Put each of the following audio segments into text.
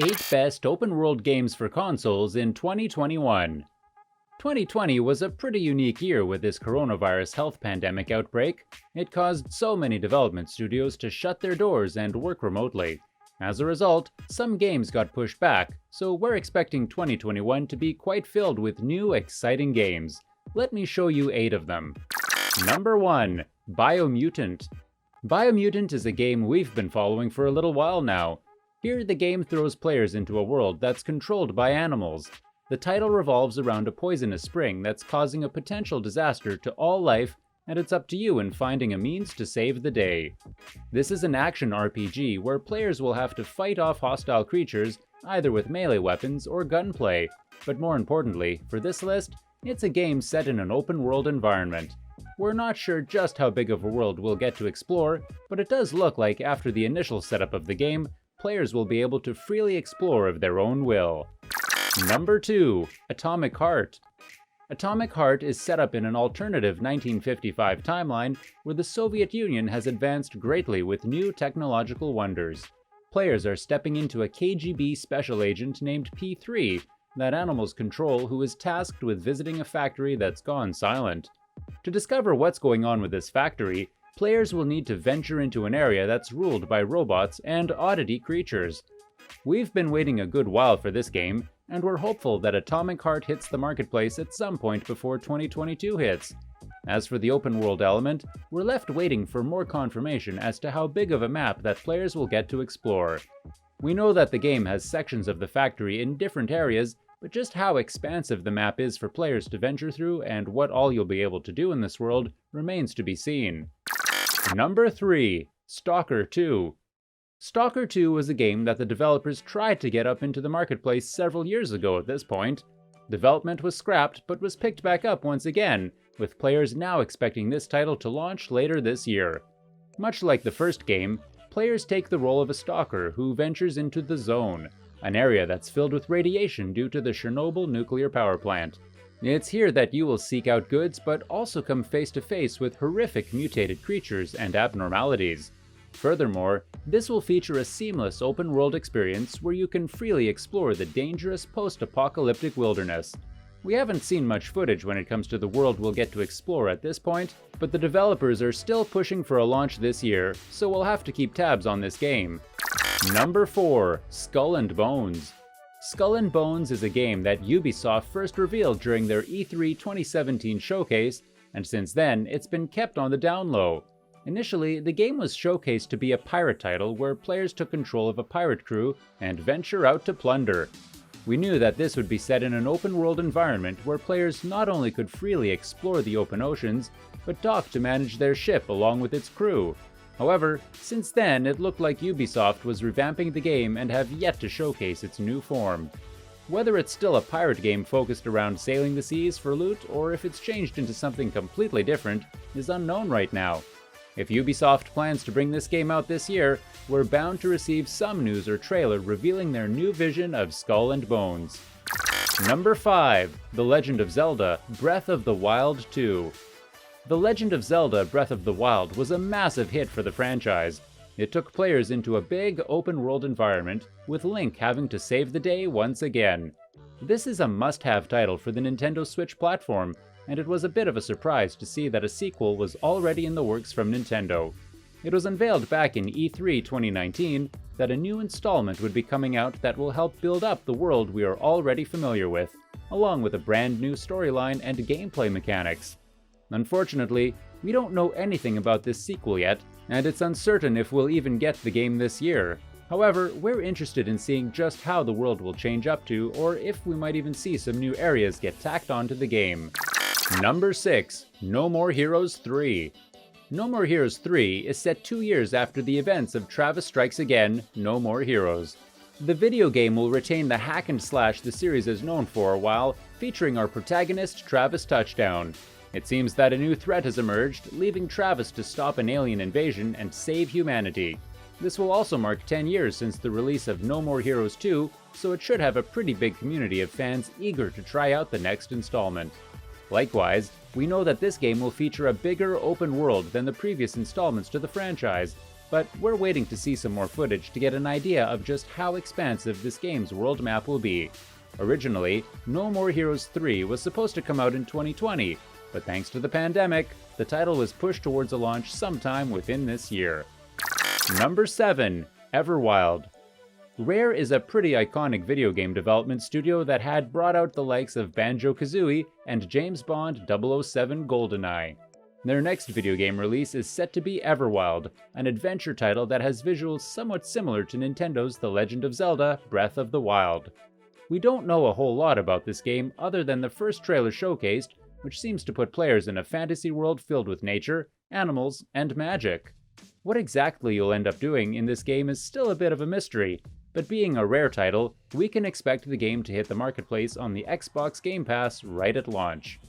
8 Best Open World Games for Consoles in 2021. 2020 was a pretty unique year with this coronavirus health pandemic outbreak. It caused so many development studios to shut their doors and work remotely. As a result, some games got pushed back, so we're expecting 2021 to be quite filled with new, exciting games. Let me show you 8 of them. Number 1. Biomutant. Biomutant is a game we've been following for a little while now. Here, the game throws players into a world that's controlled by animals. The title revolves around a poisonous spring that's causing a potential disaster to all life, and it's up to you in finding a means to save the day. This is an action RPG where players will have to fight off hostile creatures, either with melee weapons or gunplay. But more importantly, for this list, it's a game set in an open-world environment. We're not sure just how big of a world we'll get to explore, but it does look like after the initial setup of the game, players will be able to freely explore of their own will. Number 2. Atomic Heart. Atomic Heart is set up in an alternative 1955 timeline where the Soviet Union has advanced greatly with new technological wonders. Players are stepping into a KGB special agent named P3 that animals control, who is tasked with visiting a factory that's gone silent. To discover what's going on with this factory, players will need to venture into an area that's ruled by robots and oddity creatures. We've been waiting a good while for this game, and we're hopeful that Atomic Heart hits the marketplace at some point before 2022 hits. As for the open world element, we're left waiting for more confirmation as to how big of a map that players will get to explore. We know that the game has sections of the factory in different areas, but just how expansive the map is for players to venture through and what all you'll be able to do in this world remains to be seen. Number 3. Stalker II. Stalker II was a game that the developers tried to get up into the marketplace several years ago at this point. Development was scrapped, but was picked back up once again, with players now expecting this title to launch later this year. Much like the first game, players take the role of a stalker who ventures into the Zone, an area that's filled with radiation due to the Chernobyl nuclear power plant. It's here that you will seek out goods, but also come face to face with horrific mutated creatures and abnormalities. Furthermore, this will feature a seamless open-world experience where you can freely explore the dangerous post-apocalyptic wilderness. We haven't seen much footage when it comes to the world we'll get to explore at this point, but the developers are still pushing for a launch this year, so we'll have to keep tabs on this game. Number 4. Skull and Bones. Skull and Bones is a game that Ubisoft first revealed during their E3 2017 showcase, and since then, it's been kept on the down low. Initially, the game was showcased to be a pirate title where players took control of a pirate crew and venture out to plunder. We knew that this would be set in an open-world environment where players not only could freely explore the open oceans, but dock to manage their ship along with its crew. However, since then, it looked like Ubisoft was revamping the game and have yet to showcase its new form. Whether it's still a pirate game focused around sailing the seas for loot, or if it's changed into something completely different, is unknown right now. If Ubisoft plans to bring this game out this year, we're bound to receive some news or trailer revealing their new vision of Skull and Bones. Number 5. The Legend of Zelda: Breath of the Wild 2. The Legend of Zelda: Breath of the Wild was a massive hit for the franchise. It took players into a big, open-world environment, with Link having to save the day once again. This is a must-have title for the Nintendo Switch platform, and it was a bit of a surprise to see that a sequel was already in the works from Nintendo. It was unveiled back in E3 2019 that a new installment would be coming out that will help build up the world we are already familiar with, along with a brand new storyline and gameplay mechanics. Unfortunately, we don't know anything about this sequel yet, and it's uncertain if we'll even get the game this year. However, we're interested in seeing just how the world will change up to, or if we might even see some new areas get tacked onto the game. Number 6. No More Heroes 3. No More Heroes 3 is set 2 years after the events of Travis Strikes Again: No More Heroes. The video game will retain the hack and slash the series is known for, while featuring our protagonist Travis Touchdown. It seems that a new threat has emerged, leaving Travis to stop an alien invasion and save humanity. This will also mark 10 years since the release of No More Heroes 2, so it should have a pretty big community of fans eager to try out the next installment. Likewise, we know that this game will feature a bigger open world than the previous installments to the franchise, but we're waiting to see some more footage to get an idea of just how expansive this game's world map will be. Originally, No More Heroes 3 was supposed to come out in 2020, but thanks to the pandemic, the title was pushed towards a launch sometime within this year. Number 7. Everwild. Rare is a pretty iconic video game development studio that had brought out the likes of Banjo-Kazooie and James Bond 007 GoldenEye. Their next video game release is set to be Everwild, an adventure title that has visuals somewhat similar to Nintendo's The Legend of Zelda: Breath of the Wild. We don't know a whole lot about this game other than the first trailer showcased, which seems to put players in a fantasy world filled with nature, animals, and magic. What exactly you'll end up doing in this game is still a bit of a mystery, but being a Rare title, we can expect the game to hit the marketplace on the Xbox Game Pass right at launch.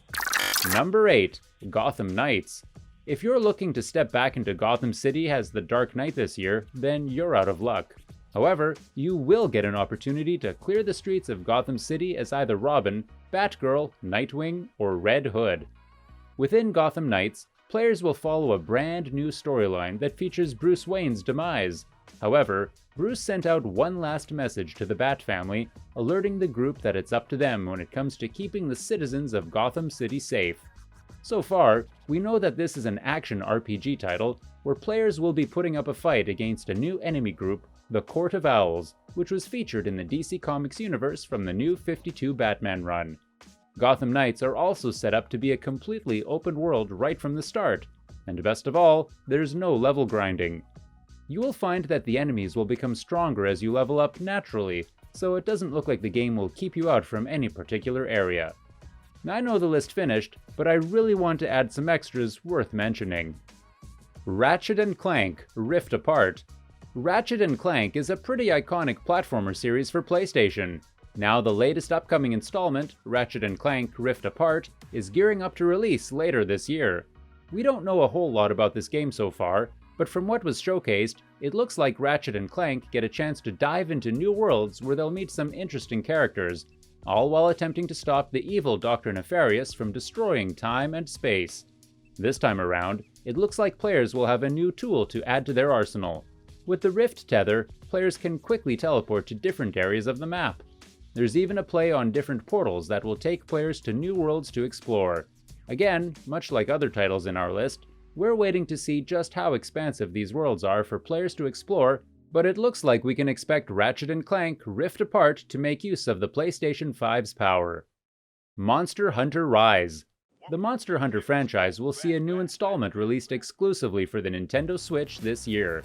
Number 8. Gotham Knights. If you're looking to step back into Gotham City as the Dark Knight this year, then you're out of luck. However, you will get an opportunity to clear the streets of Gotham City as either Robin, Batgirl, Nightwing, or Red Hood. Within Gotham Knights, players will follow a brand new storyline that features Bruce Wayne's demise. However, Bruce sent out one last message to the Bat family, alerting the group that it's up to them when it comes to keeping the citizens of Gotham City safe. So far, we know that this is an action RPG title, where players will be putting up a fight against a new enemy group, the Court of Owls, which was featured in the DC Comics universe from the New 52 Batman run. Gotham Knights are also set up to be a completely open world right from the start, and best of all, there's no level grinding. You will find that the enemies will become stronger as you level up naturally, so it doesn't look like the game will keep you out from any particular area. Now, I know the list finished, but I really want to add some extras worth mentioning. Ratchet and Clank Rift Apart. Ratchet and Clank is a pretty iconic platformer series for PlayStation. Now the latest upcoming installment, Ratchet and Clank Rift Apart, is gearing up to release later this year. We don't know a whole lot about this game so far, but from what was showcased, it looks like Ratchet and Clank get a chance to dive into new worlds where they'll meet some interesting characters, all while attempting to stop the evil Dr. Nefarious from destroying time and space. This time around, it looks like players will have a new tool to add to their arsenal. With the Rift Tether, players can quickly teleport to different areas of the map. There's even a play on different portals that will take players to new worlds to explore. Again, much like other titles in our list, we're waiting to see just how expansive these worlds are for players to explore, but it looks like we can expect Ratchet & Clank Rift Apart to make use of the PlayStation 5's power. Monster Hunter Rise. The Monster Hunter franchise will see a new installment released exclusively for the Nintendo Switch this year.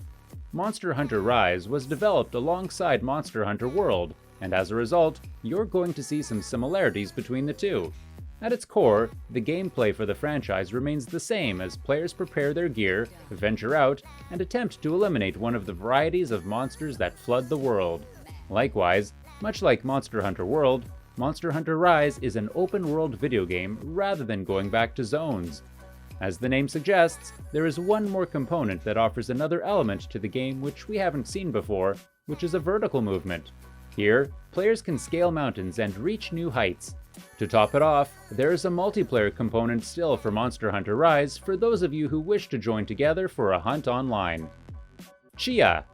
Monster Hunter Rise was developed alongside Monster Hunter World, and as a result, you're going to see some similarities between the two. At its core, the gameplay for the franchise remains the same as players prepare their gear, venture out, and attempt to eliminate one of the varieties of monsters that flood the world. Likewise, much like Monster Hunter World, Monster Hunter Rise is an open-world video game rather than going back to zones. As the name suggests, there is one more component that offers another element to the game which we haven't seen before, which is a vertical movement. Here, players can scale mountains and reach new heights. To top it off, there is a multiplayer component still for Monster Hunter Rise for those of you who wish to join together for a hunt online. Chia.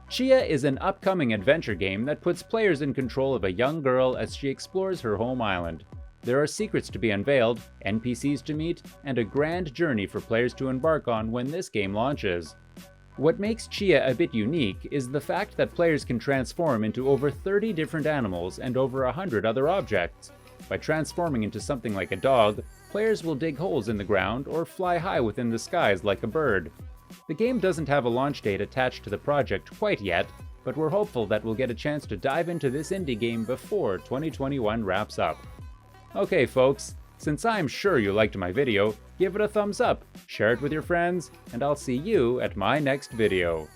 Chia is an upcoming adventure game that puts players in control of a young girl as she explores her home island. There are secrets to be unveiled, NPCs to meet, and a grand journey for players to embark on when this game launches. What makes Chia a bit unique is the fact that players can transform into over 30 different animals and over 100 other objects. By transforming into something like a dog, players will dig holes in the ground or fly high within the skies like a bird. The game doesn't have a launch date attached to the project quite yet, but we're hopeful that we'll get a chance to dive into this indie game before 2021 wraps up. Okay folks, since I'm sure you liked my video, give it a thumbs up, share it with your friends, and I'll see you at my next video.